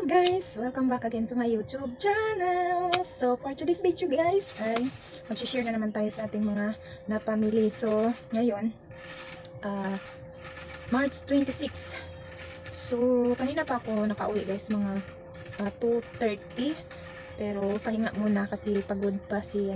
guys! Welcome back again to my YouTube channel! So, for today's video guys, ay mag-share na naman tayo sa ating mga napamili. So, ngayon, March 26. So, kanina pa ako nakauwi guys, mga 2:30. Pero, pahinga muna kasi pagod pa si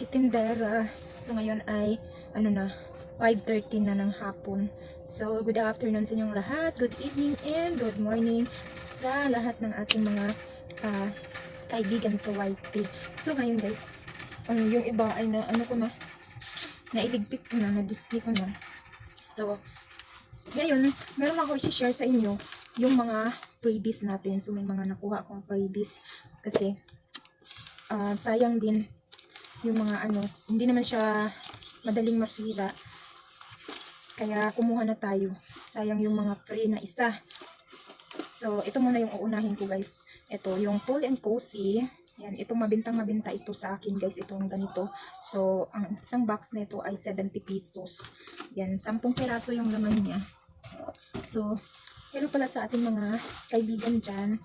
tindera. So, ngayon ay, 5:30 na ng hapon. So, good afternoon sa inyong lahat, good evening, and good morning sa lahat ng ating mga kaibigan sa YT. So, ngayon guys, yung iba ay nailigpit ko na, na-display ko na. So, ngayon, meron ako i-share sa inyo yung mga freebies natin. So, may mga nakuha akong freebies kasi sayang din yung mga hindi naman siya madaling masira. Kaya kumuha na tayo. Sayang yung mga free na isa. So, ito muna yung uunahin ko guys. Ito, yung Cool and Cozy. Yan, itong mabintang-mabinta ito sa akin guys. Itong ganito. So, ang isang box na ito ay 70 pesos. Yan, 10 piraso yung laman niya. So, hello pala sa ating mga kaibigan dyan.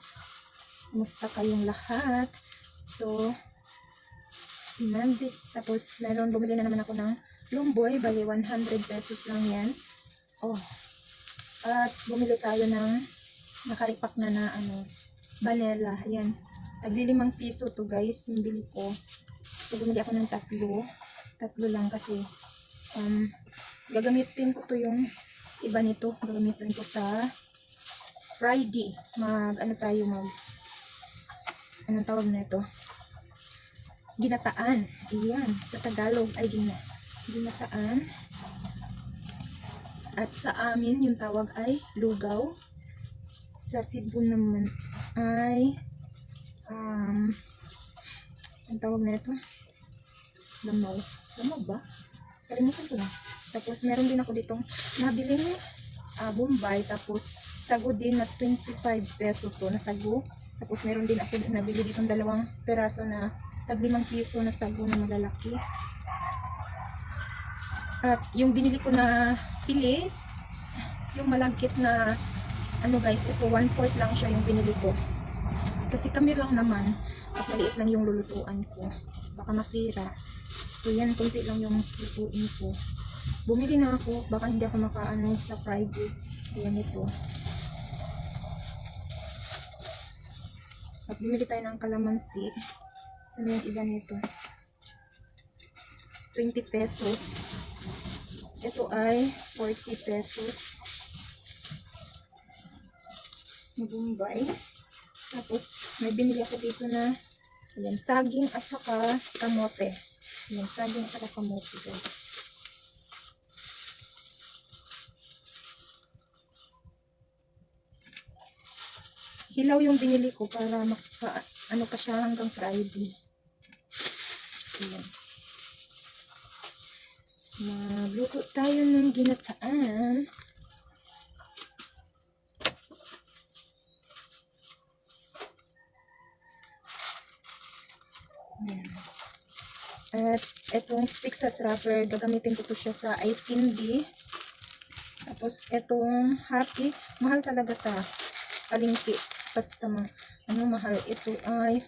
Kumusta kayong lahat? So, tapos, meron, bumili na naman ako ng Lumboy, bali 100 pesos lang yan. Oh. At bumili tayo ng nakaripak na vanilla. Ayan. Tagli 5 piso to guys, yung bili ko. So bumili ako ng tatlo lang kasi gagamitin ko to yung iba nito. Gagamitin ko sa Friday. Anong tawag na ito? Ginataan. Ayan. Sa Tagalog ay ginataan. At sa amin, yung tawag ay lugaw. Sa Cebu naman ay ang tawag na ito? Lamaw. Lamaw ba? Kalimutan ko na. Tapos meron din ako ditong nabiling Bombay. Tapos sago din na 25 peso to na sago. Tapos meron din ako nabili ditong 2 peraso na tag 5 piso na sago na malalaki. At yung binili ko na pili, yung malagkit na guys, ito 1/4 lang siya yung binili ko. Kasi kami lang naman, at maliit lang yung lulutuan ko. Baka masira. So yan, kunti lang yung lutuin ko. Bumili na ako, baka hindi ako sa Friday. Yan ito. At bumili tayo ng kalamansi. Saan yung iba nito? 20 pesos. Ito ay 40 pesos. Bombay. Tapos, may binili ako dito na saging at saka kamote. Saging at saka kamote guys. Hilaw yung binili ko para pa siya hanggang Friday. Ayan. Magluto tayo ng ginataan. Ayan. At itong Texas wrapper, gagamitin ko to siya sa ice candy. Tapos itong Happy, mahal talaga sa palengke. Basta mahal. Ito ay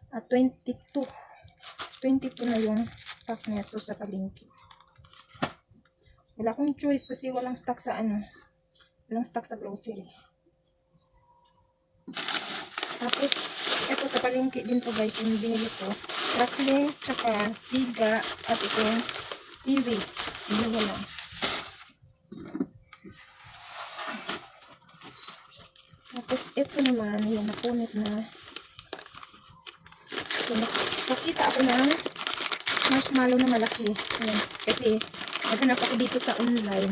22 na yung pack niya to sa palengke. Wala akong choice kasi walang stock sa walang stock sa grocery. Tapos ito sa palengke din to guys, yung binili ko. Cracklings, tsaka siga, at itong kiwi. Dalawa lang. Tapos ito naman, yung napunit na. So, nakita ako ng marshmallow na malaki. Ayan. Kasi naghanap ako dito sa online.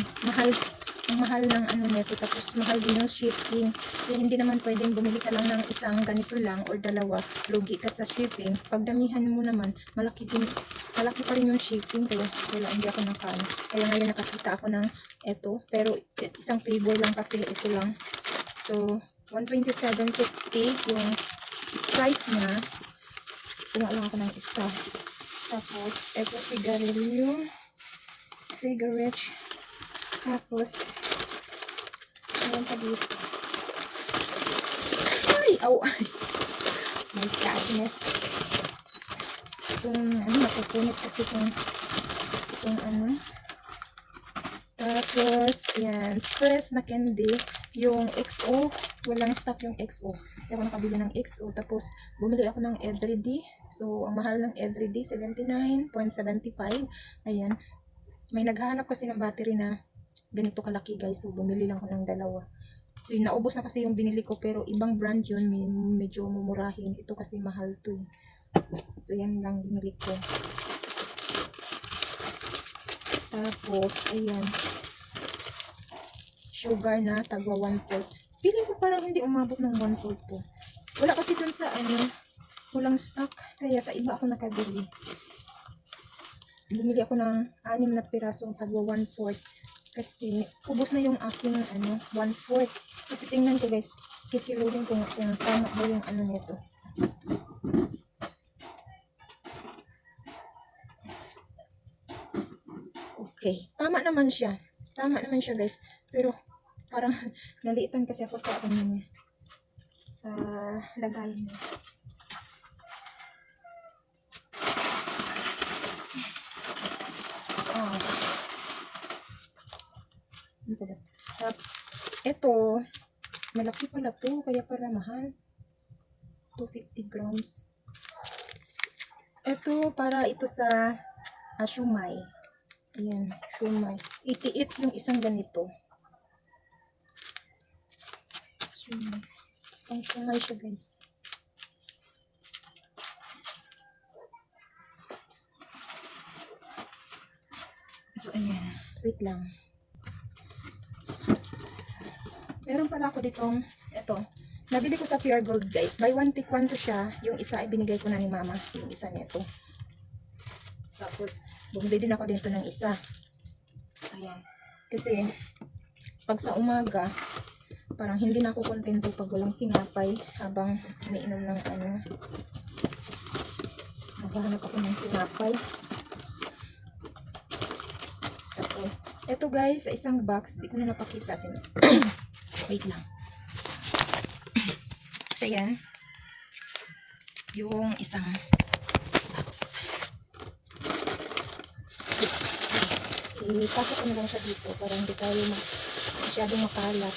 Ang mahal ng nito. Tapos mahal din yung shipping. So, hindi naman pwedeng bumili ka lang ng isang ganito lang or dalawa. Lugi ka sa shipping. Pag damihan mo naman, malaki pa rin yung shipping. Kaya hindi ako nakano. Kaya ngayon nakakita ako ng ito. Pero isang flavor lang kasi ito lang. So, 127.50 yung price niya. Kuha lang ako ng isa. Tapos, ito cigarette. Tapos, meron pa dito. Oh, my goodness. Itong, napupunit kasi itong ano. Tapos, yan, press na candy. Yung XO, walang stock yung XO. Hindi ako nakabili ng XO. Tapos, bumili ako ng Everyday. So, ang mahal ng Everyday, 79.75. Ayan. May naghahanap kasi ng battery na ganito kalaki, guys. So, bumili lang ako ng dalawa. So, yun, naubos na kasi yung binili ko. Pero, ibang brand yun. Medyo mumurahin. Ito kasi mahal to. So, yan lang binili ko. Tapos, ayan. Sugar na tagwa 1/4. Feeling ko parang hindi umabot ng 1/4 to. Wala kasi dun sa walang stock. Kaya sa iba ako nakabili. Bumili ako ng 6 na pirasong tagwa 1/4. Kasi ubos na yung aking 1/4. So, titingnan ko, guys. Kikiluhin ko kung tama ba yung nito. Okay. Tama naman siya. Tama naman siya, guys. Pero, parang naliitan kasi ako sa niya. Sa lagay niya. Oh. Tapos, ito, malaki pala to. Kaya pala mahal. 250 grams. Ito, para ito sa shumai. Ayan, shumai. 88 yung isang ganito. Shumai. Ang shumai siya, guys. So, ayan. Wait lang. Meron pala ako ditong, ito. Nabili ko sa Pure Gold, guys. Buy one, take one to siya. Yung isa ay binigay ko na ni mama. Yung isa nito. Tapos, bumili din ako dito ng isa. Ayan. Kasi, pag sa umaga, parang hindi na ako kontento pag walang tinapay habang umiinom ng naghahanap ako ng tinapay. Tapos, eto guys, sa isang box, di ko na napakita sa inyo. Wait lang. So, yan. Yung isang box. Ipasok ko na lang siya dito para hindi tayo masyadong makalat.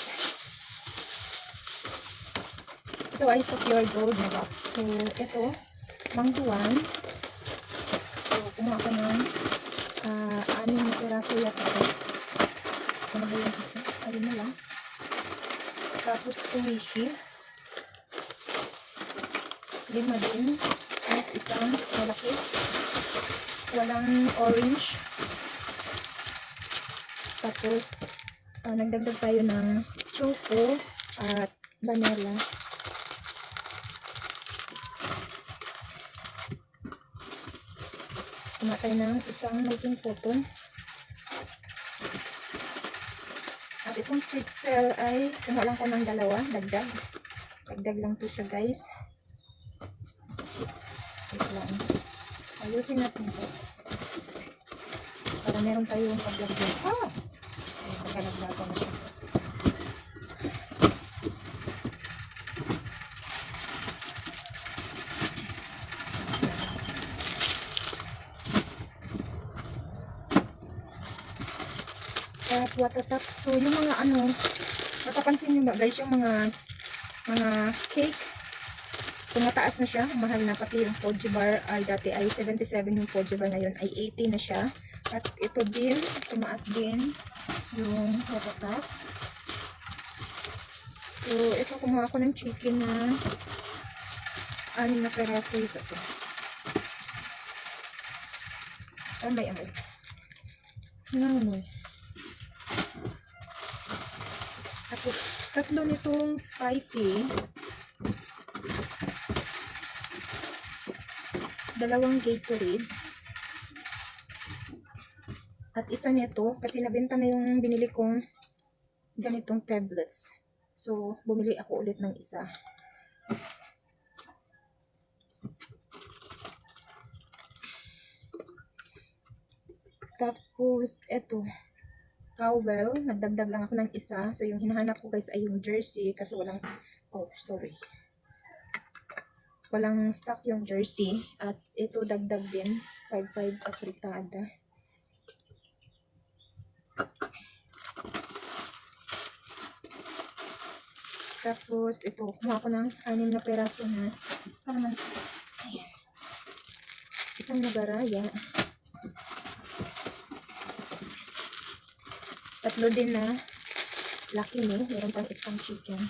Ito ay sa Pure Gold na box. So, ito, mangguan. So, kumuha ko ng 6 na piraso yata. Ano ba yung isa? Ayun na lang. Tapos, tumishi. 5 din. At isang malaki. Walang orange. Tapos, nagdagdag tayo ng choco at vanilla. Kumatay ng isang baking cotton. At itong pretzel ay kumuha lang ko ng dalawa. Dagdag. Dagdag lang to siya, guys. Wait lang. Ayusin natin ito. Para meron tayong pagdagdag. Nagkalagdagan na siya. At watataps. So, yung mga matapansin nyo ba guys, yung mga cake, tumataas na siya, mahal na. Pati yung Poji bar ay dati ay 77, yung Poji bar ngayon ay 80 na siya. At ito din, tumaas din yung watataps. So, ito kumuha ko ng chicken na 6 na peraso ito. Amay. Namoy. Tapos, 3 nitong spicy. 2 Gatorade. At isa nito, kasi nabenta na yung binili kong ganitong tablets. So, bumili ako ulit ng isa. Tapos, eto. Cowbell. Nagdagdag lang ako ng isa. So, yung hinahanap ko guys ay yung jersey. Kasi walang, sorry. walang stock yung jersey. At ito dagdag din, 5-5 apritada. Tapos ito, kumuha ko ng 6 na peraso na pamas. Ayan. Isang nagaraya. Tatlo din na laki ni, meron pang isang chicken.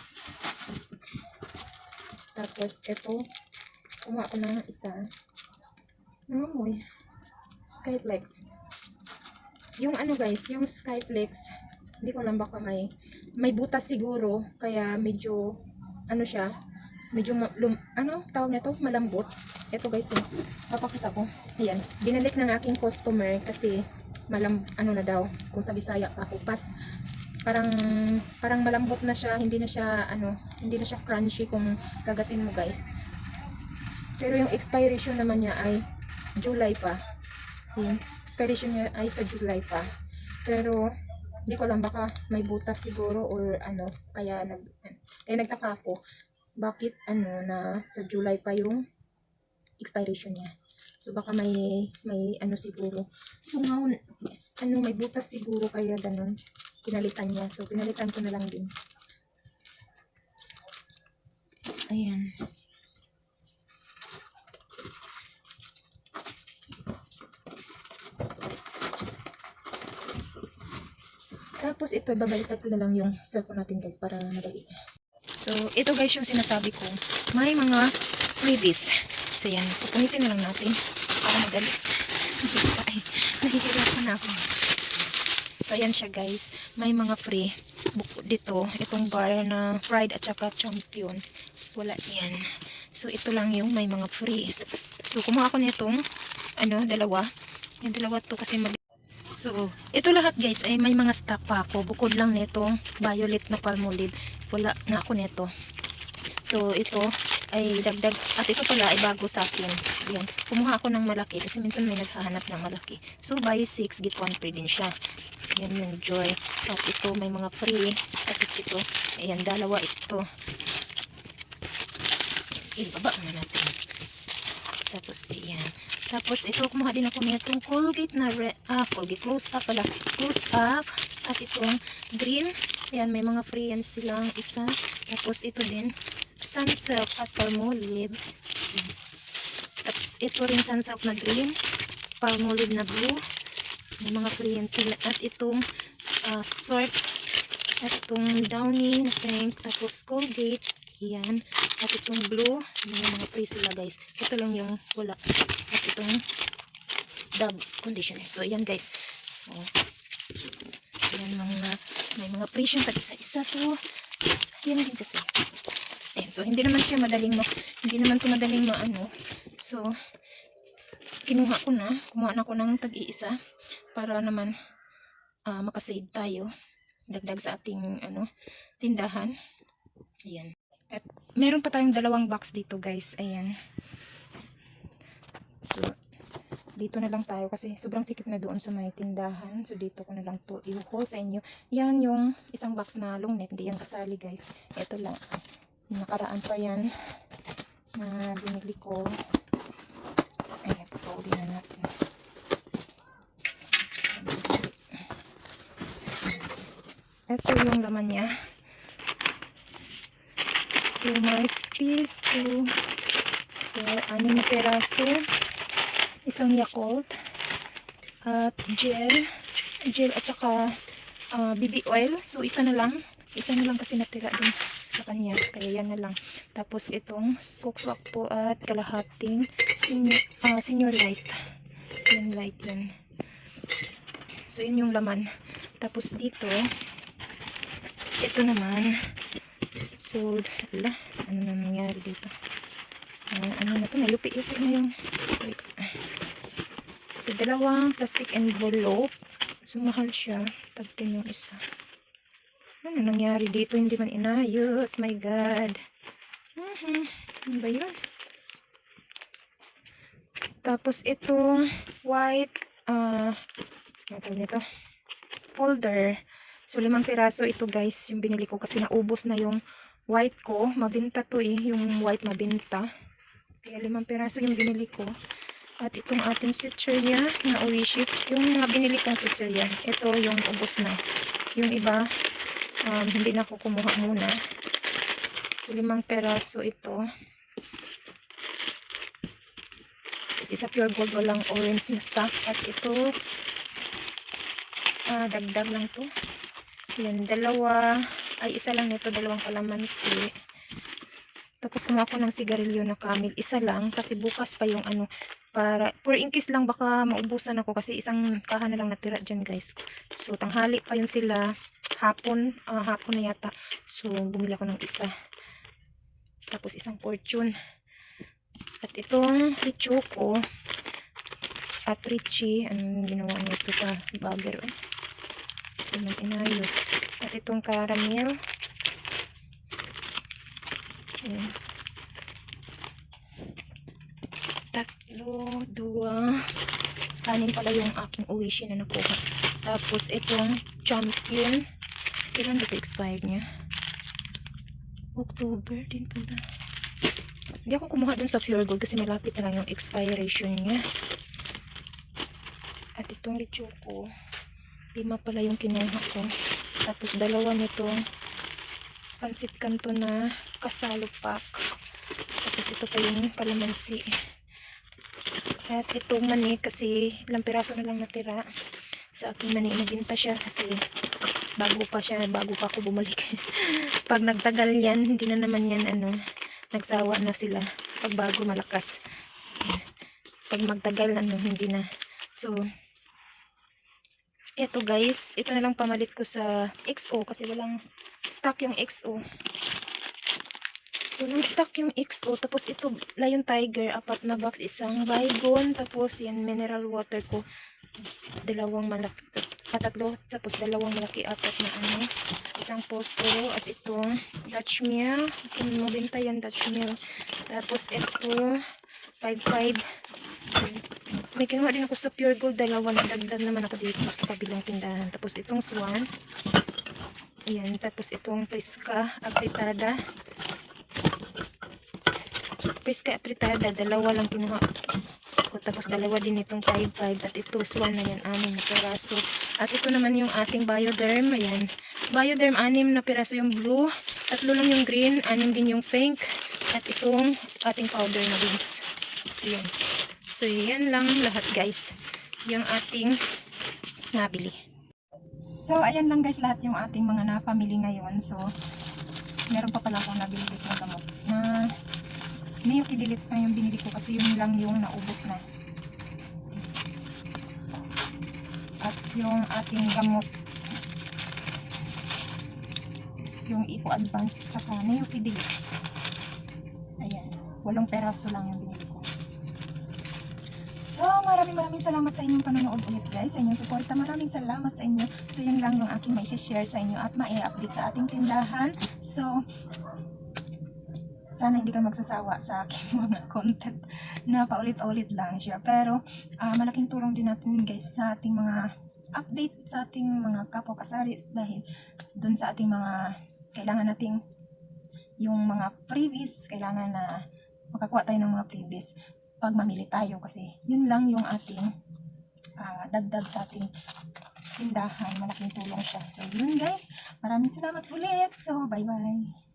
Tapos ito, kumuha ko ng isa. Nangamoy. Skyflex. Yung ano guys, yung Skyflex, hindi ko lang baka may butas siguro, kaya medyo ano siya, medyo ano tawag nito, malambot. Ito guys, papakita ko. Ayan, binalik ng aking customer kasi ano na daw, kung sa Bisaya pakupas. Parang malambot na siya, hindi na siya crunchy kung kagatin mo guys. Pero yung expiration naman niya ay July pa. Ayan, expiration niya ay sa July pa. Pero hindi ko lang, baka may butas siguro or ano, kaya nagtaka ako bakit na sa July pa yung expiration niya. So baka may ano siguro. So ngayon may butas siguro, kaya ganun pinalitan niya. So pinalitan ko na lang din. Ayan. Tapos ito, babaliktad ko na lang yung cellphone natin guys para madali. So ito guys yung sinasabi ko. May mga freebies. So yan, pupunitin na lang natin para madali. Ay, nahihirapan na ako. So yan siya guys. May mga free. Dito, itong bar na fried at saka champion. Wala yan. So ito lang yung may mga free. So kumuha ako nitong dalawa. Yung dalawa to kasi so, ito lahat guys ay may mga stock pa ako. Bukod lang nitong violet na Palmolive. Wala na ako nito. So, ito ay dagdag. At ito pala ay bago sa akin. Yan. Kumuha ako ng malaki kasi minsan may naghahanap ng malaki. So, buy 6, get 1 free din siya. Yan yung Joy. At ito may mga free. Tapos ito, ayan, dalawa ito. Ibaba na natin. Tapos, ayan. Tapos, ito, kumuha din ako nitong Colgate na Colgate Close Up pala. Close Up. At itong green. Ayan, may mga free yan silang isa. Tapos, ito din. Sunsilk at Palmolive. Tapos, ito rin Sunsilk na green. Palmolive na blue. May mga free yan sila. At itong Sort. At itong Downy na pink. Tapos, Colgate. Ayan. At itong blue. May mga free sila guys. Ito lang yung wala. At itong Dove conditioner. So, ayan guys. So, ayan may mga free siyang tag-isa-isa. So, yan din kasi. Ayan. So, hindi naman siya madaling hindi naman ito madaling So, kumuha na ako ng tag-iisa para naman makasave tayo. Dagdag sa ating tindahan. Ayan. At meron pa tayong dalawang box dito guys. Ayan. So, dito na lang tayo kasi sobrang sikip na doon sa may tindahan. So, dito ko na lang to i-haul sa inyo. Yan yung isang box na long neck. Hindi yan kasali guys. Ito lang. Nakaraan pa yan na binili ko. Ayan, pupuli na natin. Ito yung laman niya. So, may pills to 6 na peraso. Isang Yakult. At gel at saka BB oil. So, isa na lang kasi natira din sa kanya. Kaya yan na lang. Tapos, itong Cook-Swak po at kalahating senior light. Yung light yan. So, yun yung laman. Tapos, dito, ito naman. So, ano na nangyari dito? Ano na to? May lupi-lupi na yung so, dalawang plastic envelope. So, mahal siya. Tagtin yung isa. Ano nangyari dito? Hindi man inayos. My God. Ano ba yun? Tapos, itong white ano nito? Folder. So, 5 piraso ito guys. Yung binili ko kasi naubos na yung white ko. Mabinta to yung white mabinta. Kaya 5 piraso yung binili ko. At itong ating sitserya na Oishi. Yung mga binili kong sitserya, ito yung ubos na. Yung iba, hindi na ako kumuha muna. So 5 peraso ito. Kasi sa Pure Gold walang orange na stock. At ito, dagdag lang to. Yan, isa lang nito, 2 kalamansi. Tapos kumuha ko ng sigarilyo na Camel, isa lang kasi bukas pa yung para for in case lang baka maubusan ako kasi isang kaha na lang natira dyan guys. So tanghali pa yun sila, hapon na yata. So bumili ako ng isa. Tapos isang Fortune. At itong Choco at Richie, anong ginawa nito sa bagger. Inayos. At itong caramel. Ayan. 3, 2, 6 pala yung aking Oishi na nakuha. Tapos itong Champion. Kailan ba ito expired niya? October din pala. Hindi ako kumuha dun sa Pure Gold kasi malapit na lang yung expiration niya. At itong Choco, 5 pala yung kinuha ko. Tapos 2 nitong pansit kanto na kasalo pack. Tapos ito pa yung kalamansi. At itong mani kasi ilang piraso na lang natira sa aking mani. Naginta siya kasi bago pa ako bumalik. Pag nagtagal yan, hindi na naman yan nagsawa na sila. Pag bago malakas. Pag magtagal hindi na. So eto guys, ito na lang pamalit ko sa XO kasi walang stock yung XO. Walang stock yung XO. Tapos ito, Lion Tiger, 4 na box, isang Baygon. Tapos yan, mineral water ko. 2 malaki, 3. Tapos 2 malaki, 4 na isang Posto. At itong Dutch Mill. Kung mabenta yan, Dutch Mill. Tapos ito, 5.5. May kinuha din ako sa Pure Gold, 2 na dagdag naman ako dito sa kabilang tindahan. Tapos itong Swan. Ayan, tapos itong Prisca apritada. Prisca apritada, 2 lang kinuha ko. Tapos 2 din itong 5.5. At ito Swan na yan, 6 na peraso. At ito naman yung ating Bioderm. Ayan, Bioderm 6 na peraso yung blue. 3 lang yung green, 6 din yung pink. At itong ating powder na beans. Ayan. So, yan lang lahat guys. Yung ating nabili. So, ayan lang guys lahat yung ating mga napamili ngayon. So, meron pa pala akong nabili dito na gamot. Neokidelets na yung binili ko kasi yun lang yung naubos na. At yung ating gamot, yung Eco Advanced tsaka Neokidelets. Ayan. 8 peraso lang yung binili ko. So, maraming salamat sa inyong panonood ulit guys, sa inyong suporta. Maraming salamat sa inyo. So, yun lang yung aking mai-share sa inyo at mai-update sa ating tindahan. So, sana hindi ka magsasawa sa aking mga content na paulit-ulit lang siya. Pero, malaking tulong din natin guys sa ating mga update sa ating mga kapwa-kasari dahil dun sa ating mga kailangan nating yung mga freebies, kailangan na makakuha tayo ng mga freebies pag mamili tayo kasi yun lang yung ating dagdag sa ating tindahan. Malaking tulong siya. So yun guys, maraming salamat ulit. So bye bye.